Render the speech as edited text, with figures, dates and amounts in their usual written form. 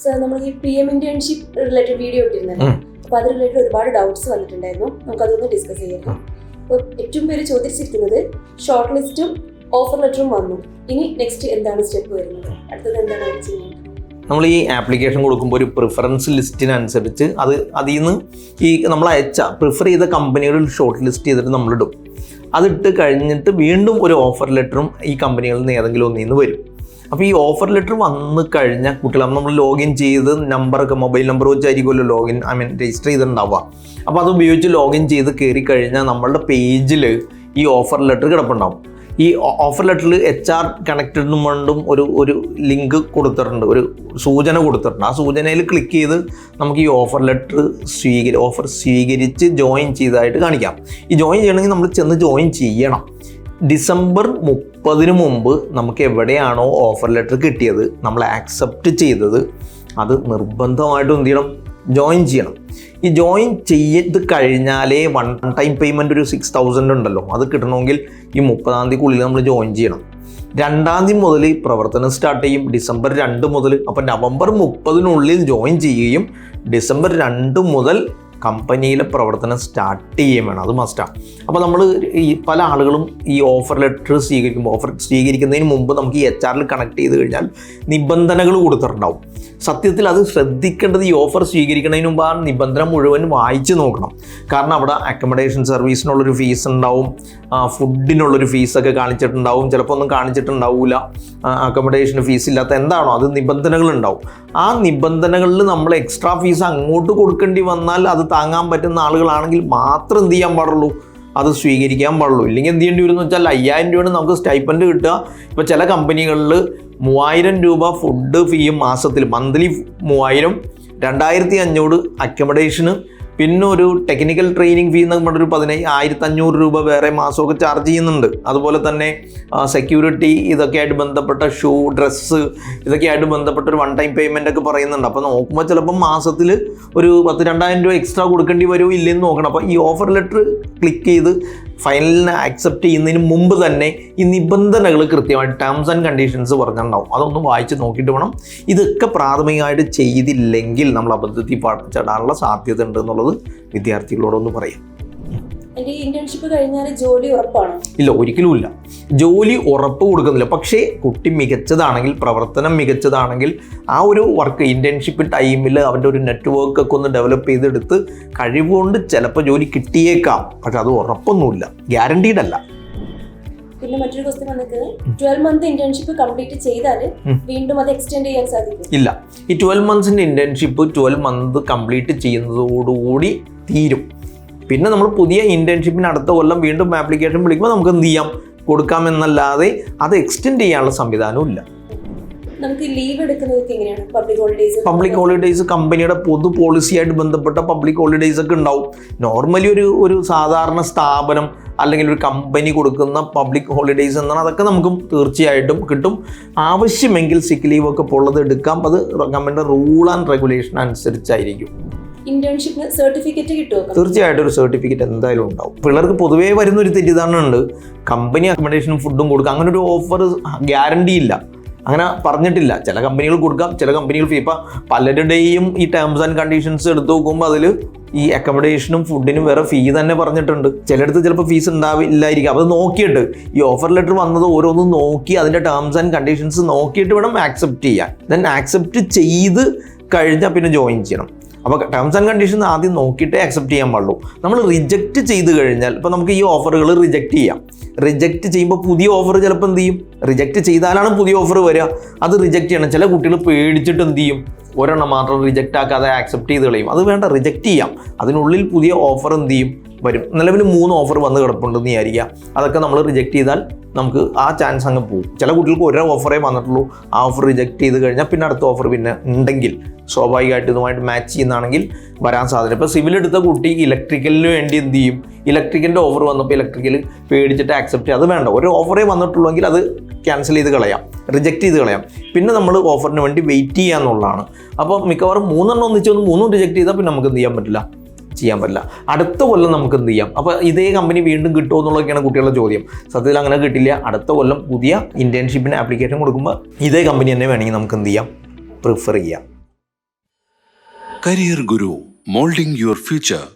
Sir നമ്മൾ ഈ PM internship related video ഇട്ടിരുന്നല്ലോ, അപ്പൊ അത് റിലേറ്റഡ് ഒരുപാട് ഡൗട്ട്സ് വന്നിട്ടുണ്ടായിരുന്നു. നമുക്ക് അതൊന്ന് ഡിസ്കസ് ചെയ്യാം. അപ്പോൾ ഏറ്റവും പേര് ചോദിച്ചിരിക്കുന്നത് ഷോർട്ട് ലിസ്റ്റും ഓഫർ ലെറ്ററും വന്നു, ഇനി നെക്സ്റ്റ് എന്താണ് സ്റ്റെപ്പ് വരുന്നത്, അടുത്തത് എന്താണ് അവർ ചെയ്യുന്നത്? നമ്മൾ ഈ ആപ്ലിക്കേഷൻ കൊടുക്കുമ്പോൾ ഒരു പ്രിഫറൻസ് ലിസ്റ്റിനനുസരിച്ച് അതിൽ നിന്ന് ഈ നമ്മൾ പ്രിഫർ ചെയ്ത കമ്പനികൾ ഷോർട്ട് ലിസ്റ്റ് ചെയ്തിട്ട് നമ്മളിടും. അതിട്ട് കഴിഞ്ഞിട്ട് വീണ്ടും ഒരു ഓഫർ ലെറ്ററും ഈ കമ്പനികളിൽ നിന്ന് ഏതെങ്കിലും ഒന്നിൽ നിന്ന് വരും. അപ്പോൾ ഈ ഓഫർ ലെറ്റർ വന്നു കഴിഞ്ഞാൽ കുട്ടികൾ നമ്മൾ ലോഗിൻ ചെയ്ത് നമ്പറൊക്കെ മൊബൈൽ നമ്പർ വെച്ചായിരിക്കുമല്ലോ രജിസ്റ്റർ ചെയ്തിട്ടുണ്ടാവുക. അപ്പോൾ അത് ഉപയോഗിച്ച് ലോഗിൻ ചെയ്ത് കയറി കഴിഞ്ഞാൽ നമ്മളുടെ പേജിൽ ഈ ഓഫർ ലെറ്റർ കിടപ്പുണ്ടാവും. ഈ ഓഫർ ലെറ്ററിൽ HR കണക്റ്റഡിനും വേണ്ടും ഒരു ലിങ്ക് കൊടുത്തിട്ടുണ്ട്, ഒരു സൂചന കൊടുത്തിട്ടുണ്ട്. ആ സൂചനയിൽ ക്ലിക്ക് ചെയ്ത് നമുക്ക് ഈ ഓഫർ ലെറ്റർ ഓഫർ സ്വീകരിച്ച് ജോയിൻ ചെയ്തതായിട്ട് കാണിക്കാം. ഈ ജോയിൻ ചെയ്യണമെങ്കിൽ നമ്മൾ ചെന്ന് ജോയിൻ ചെയ്യണം. ഡിസംബർ 30 മുമ്പ് നമുക്ക് എവിടെയാണോ ഓഫർ ലെറ്റർ കിട്ടിയത്, നമ്മൾ ആക്സെപ്റ്റ് ചെയ്തത്, അത് നിർബന്ധമായിട്ടും എന്ത് ചെയ്യണം, ജോയിൻ ചെയ്യണം. ഈ ജോയിൻ ചെയ്ത് കഴിഞ്ഞാലേ വൺ ടൈം പേയ്മെൻറ്റ് ഒരു 6,000 ഉണ്ടല്ലോ, അത് കിട്ടണമെങ്കിൽ ഈ 30-ാം തീയതിക്കുള്ളിൽ നമ്മൾ ജോയിൻ ചെയ്യണം. 2-ാം തീയതി മുതൽ പ്രവർത്തനം സ്റ്റാർട്ട് ചെയ്യും, ഡിസംബർ 2 മുതൽ. അപ്പോൾ നവംബർ 30-നുള്ളിൽ ജോയിൻ ചെയ്യുകയും ഡിസംബർ 2 മുതൽ കമ്പനിയിലെ പ്രവർത്തനം സ്റ്റാർട്ട് ചെയ്യുകയും വേണം. അത് മസ്റ്റാണ്. അപ്പോൾ നമ്മൾ ഈ പല ആളുകളും ഈ ഓഫർ ലെറ്റർ ഓഫർ സ്വീകരിക്കുന്നതിന് മുമ്പ് നമുക്ക് ഈ HR കണക്ട് ചെയ്ത് കഴിഞ്ഞാൽ നിബന്ധനകൾ കൊടുത്തിട്ടുണ്ടാവും. സത്യത്തിൽ അത് ശ്രദ്ധിക്കേണ്ടത് ഈ ഓഫർ സ്വീകരിക്കുന്നതിന് മുമ്പ് ആ നിബന്ധന മുഴുവൻ വായിച്ച് നോക്കണം. കാരണം അവിടെ അക്കോമഡേഷൻ സർവീസിനുള്ളൊരു ഫീസ് ഉണ്ടാവും, ഫുഡിനുള്ളൊരു ഫീസൊക്കെ കാണിച്ചിട്ടുണ്ടാവും, ചിലപ്പോൾ ഒന്നും കാണിച്ചിട്ടുണ്ടാവില്ല, അക്കോമഡേഷൻ ഫീസ് ഇല്ലാത്ത എന്താണോ അത് നിബന്ധനകളുണ്ടാവും. ആ നിബന്ധനകളിൽ നമ്മൾ എക്സ്ട്രാ ഫീസ് അങ്ങോട്ട് കൊടുക്കേണ്ടി വന്നാൽ അത് താങ്ങാൻ പറ്റുന്ന ആളുകളാണെങ്കിൽ മാത്രം എന്ത് ചെയ്യാൻ പാടുള്ളൂ, അത് സ്വീകരിക്കാൻ പാടുള്ളൂ. ഇല്ലെങ്കിൽ എന്ത് ചെയ്യേണ്ടി വരും എന്ന് വെച്ചാൽ 5,000 രൂപയാണ് നമുക്ക് സ്റ്റൈപ്പൻഡ് കിട്ടുക. ഇപ്പോൾ ചില കമ്പനികളിൽ 3,000 രൂപ ഫുഡ് ഫീയും മാസത്തിൽ, മന്ത്ലി 3,000, 2,500 അക്കോമഡേഷന്, പിന്നെ ഒരു ടെക്നിക്കൽ ട്രെയിനിങ് ഫീ എന്നൊക്കെ പറഞ്ഞൊരു 1,500 രൂപ വേറെ മാസമൊക്കെ ചാർജ് ചെയ്യുന്നുണ്ട്. അതുപോലെ തന്നെ സെക്യൂരിറ്റി, ഇതൊക്കെയായിട്ട് ബന്ധപ്പെട്ട ഷൂ, ഡ്രസ്സ്, ഇതൊക്കെയായിട്ട് ബന്ധപ്പെട്ട ഒരു വൺ ടൈം പേയ്മെൻ്റ് ഒക്കെ പറയുന്നുണ്ട്. അപ്പോൾ നോക്കുമ്പോൾ ചിലപ്പം മാസത്തിൽ ഒരു 2,000 രൂപ എക്സ്ട്രാ കൊടുക്കേണ്ടി വരുമോ ഇല്ലെന്ന് നോക്കണം. അപ്പോൾ ഈ ഓഫർ ലെറ്റർ ക്ലിക്ക് ചെയ്ത് ഫൈനലിനെ ആക്സെപ്റ്റ് ചെയ്യുന്നതിന് മുമ്പ് തന്നെ ഈ നിബന്ധനകൾ കൃത്യമായിട്ട് ടേംസ് ആൻഡ് കണ്ടീഷൻസ് പറഞ്ഞിട്ടുണ്ടാവും. അതൊന്ന് വായിച്ച് നോക്കിയിട്ട് വേണം. ഇതൊക്കെ പ്രാഥമികമായിട്ട് ചെയ്തില്ലെങ്കിൽ നമ്മൾ അബദ്ധത്തിൽ ചടാനുള്ള സാധ്യത ഉണ്ട് എന്നുള്ളത് വിദ്യാർത്ഥികളോടൊന്ന് പറയാം. ഇന്റേൺഷിപ്പ് കഴിഞ്ഞാൽ ജോലി ഉറപ്പാണ്? ഇല്ല, ഒരിക്കലും ഇല്ല. ജോലി ഉറപ്പ് കൊടുക്കുന്നില്ല. പക്ഷേ കുട്ടി മികച്ചതാണെങ്കിൽ, പ്രവർത്തനം മികച്ചതാണെങ്കിൽ, ആ ഒരു വർക്ക് ഇന്റേൺഷിപ്പ് ടൈമിൽ അവൻ്റെ ഒരു നെറ്റ്വർക്ക് ഒക്കെ ഒന്ന് ഡെവലപ്പ് ചെയ്തെടുത്ത് കഴിവുകൊണ്ട് ചിലപ്പോൾ ജോലി കിട്ടിയേക്കാം. പക്ഷെ അത് ഉറപ്പൊന്നുമില്ല, ഗ്യാരണ്ടീഡ് അല്ല. പിന്നെ മറ്റൊരു ക്വസ്റ്റ്യൻ വന്നത് 12 മന്ത് ഇന്റേൺഷിപ്പ് കംപ്ലീറ്റ് ചെയ്താൽ വീണ്ടും അത് എക്സ്റ്റെൻഡ് ചെയ്യാൻ സാധിക്കും? ഇല്ല, ഈ 12 മന്ത്സിൻ്റെ ഇന്റേൺഷിപ്പ് 12 മന്ത് കംപ്ലീറ്റ് ചെയ്യുന്നതോടുകൂടി തീരും. പിന്നെ നമ്മൾ പുതിയ ഇന്റേൺഷിപ്പിന് അടുത്ത കൊല്ലം വീണ്ടും ആപ്ലിക്കേഷൻ വിളിക്കുമ്പോൾ നമുക്ക് എന്ത് ചെയ്യാം, കൊടുക്കാമെന്നല്ലാതെ അത് എക്സ്റ്റെൻഡ് ചെയ്യാനുള്ള സംവിധാനവും ഇല്ല. നമുക്ക് ലീവ് എടുക്കുന്നതൊക്കെ എങ്ങനെയാണ്? പബ്ലിക് ഹോളിഡേയ്സ് കമ്പനിയുടെ പൊതു പോളിസിയായിട്ട് ബന്ധപ്പെട്ട പബ്ലിക് ഹോളിഡേയ്സ് ഒക്കെ ഉണ്ടാവും. നോർമലി ഒരു സാധാരണ സ്ഥാപനം അല്ലെങ്കിൽ ഒരു കമ്പനി കൊടുക്കുന്ന പബ്ലിക് ഹോളിഡേയ്സ് എന്നാണ്. അതൊക്കെ നമുക്കും തീർച്ചയായിട്ടും കിട്ടും. ആവശ്യമെങ്കിൽ സിക്ക് ലീവ് ഒക്കെ ഉള്ളത് എടുക്കാം. അത് കമ്പനിയുടെ റൂൾ ആൻഡ് റെഗുലേഷൻ അനുസരിച്ചായിരിക്കും. ഇന്റേൺഷിപ്പിന് സർട്ടിഫിക്കറ്റ് കിട്ടുമോ? തീർച്ചയായിട്ടും ഒരു സർട്ടിഫിക്കറ്റ് എന്തായാലും ഉണ്ടാവും. പിള്ളേർക്ക് പൊതുവേ വരുന്നൊരു തെറ്റിദ്ധാരണ ഉണ്ട്, കമ്പനി അക്കോമഡേഷനും ഫുഡും കൊടുക്കുക, അങ്ങനെ ഒരു ഓഫർ ഗ്യാരണ്ടി ഇല്ല, അങ്ങനെ പറഞ്ഞിട്ടില്ല. ചില കമ്പനികൾ കൊടുക്കാം, ചില കമ്പനികൾ ഫീ. ഇപ്പം പലരുടെയും ഈ ടേംസ് ആൻഡ് കണ്ടീഷൻസ് എടുത്ത് നോക്കുമ്പോൾ അതിൽ ഈ അക്കോമഡേഷനും ഫുഡിനും വേറെ ഫീ തന്നെ പറഞ്ഞിട്ടുണ്ട്. ചിലയിടത്ത് ചിലപ്പോൾ ഫീസ് ഉണ്ടാവില്ലായിരിക്കും. അത് നോക്കിയിട്ട് ഈ ഓഫർ ലെറ്റർ വന്നത് ഓരോന്നും നോക്കി അതിൻ്റെ ടേംസ് ആൻഡ് കണ്ടീഷൻസ് നോക്കിയിട്ട് വേണം ആക്സെപ്റ്റ് ചെയ്യാൻ. ദെൻ ആക്സെപ്റ്റ് ചെയ്ത് കഴിഞ്ഞാൽ പിന്നെ ജോയിൻ ചെയ്യണം. അപ്പോൾ ടേംസ് ആൻഡ് കണ്ടീഷൻസ് ആദ്യം നോക്കിയിട്ടേ ആക്സെപ്റ്റ് ചെയ്യാൻ പാടുള്ളൂ. നമ്മൾ റിജക്റ്റ് ചെയ്ത് കഴിഞ്ഞാൽ, ഇപ്പോൾ നമുക്ക് ഈ ഓഫറുകൾ റിജക്റ്റ് ചെയ്യാം. റിജക്റ്റ് ചെയ്യുമ്പോൾ പുതിയ ഓഫർ ചിലപ്പോൾ എന്ത് ചെയ്യും, റിജക്റ്റ് ചെയ്താലാണ് പുതിയ ഓഫർ വരിക. അത് റിജക്റ്റ് ചെയ്യണം. ചില കുട്ടികൾ പേടിച്ചിട്ട് എന്ത് ചെയ്യും, ഒരെണ്ണം മാത്രം റിജക്റ്റ് ആക്കാതെ ആക്സെപ്റ്റ് ചെയ്ത് കളയും. അത് വേണ്ട, റിജക്റ്റ് ചെയ്യാം. അതിനുള്ളിൽ പുതിയ ഓഫർ എന്ത് ചെയ്യും, വരും. നിലവിൽ 3 ഓഫർ വന്ന് കിടപ്പുണ്ടെന്ന് വിചാരിക്കുക. അതൊക്കെ നമ്മൾ റിജക്റ്റ് ചെയ്താൽ നമുക്ക് ആ ചാൻസ് അങ്ങ് പോകും. ചില കുട്ടികൾക്ക് ഒരേ ഓഫറേ വന്നിട്ടുള്ളൂ. ആ ഓഫർ റിജക്റ്റ് ചെയ്ത് കഴിഞ്ഞാൽ പിന്നെ അടുത്ത ഓഫർ പിന്നെ ഉണ്ടെങ്കിൽ സ്വാഭാവികമായിട്ട് ഇതുമായിട്ട് മാച്ച് ചെയ്യുന്നതാണെങ്കിൽ വരാൻ സാധ്യത. ഇപ്പോൾ സിവിൽ എടുത്ത കുട്ടി ഇലക്ട്രിക്കലിന് വേണ്ടി എന്ത് ചെയ്യും, ഇലക്ട്രിക്കലിൻ്റെ ഓഫർ വന്നപ്പോൾ ഇലക്ട്രിക്കൽ പേടിച്ചിട്ട് ആക്സെപ്റ്റ് ചെയ്യും. അത് വേണ്ട, ഒരു ഓഫറേ വന്നിട്ടുള്ളെങ്കിൽ അത് ക്യാൻസൽ ചെയ്ത് കളയാം, റിജക്റ്റ് ചെയ്ത് കളയാം. പിന്നെ നമ്മൾ ഓഫറിന് വേണ്ടി വെയിറ്റ് ചെയ്യുക എന്നുള്ളതാണ്. അപ്പോൾ മിക്കവാറും 3 ഒന്നിച്ച് 3 റിജക്റ്റ് ചെയ്താൽ പിന്നെ നമുക്ക് എന്ത് ചെയ്യാൻ പറ്റില്ല, അടുത്ത കൊല്ലം നമുക്ക് എന്ത് ചെയ്യാം. അപ്പോൾ ഇതേ കമ്പനി വീണ്ടും കിട്ടുമോ എന്നുള്ളതൊക്കെയാണ് കുട്ടികളുടെ ചോദ്യം. സത്യത്തിൽ അങ്ങനെ കിട്ടില്ല. അടുത്ത കൊല്ലം പുതിയ ഇന്റേൺഷിപ്പിന് ആപ്ലിക്കേഷൻ കൊടുക്കുമ്പോൾ ഇതേ കമ്പനി തന്നെ വേണമെങ്കിൽ നമുക്ക് എന്ത് ചെയ്യാം, പ്രിഫർ ചെയ്യാം. Career Guru, molding your future.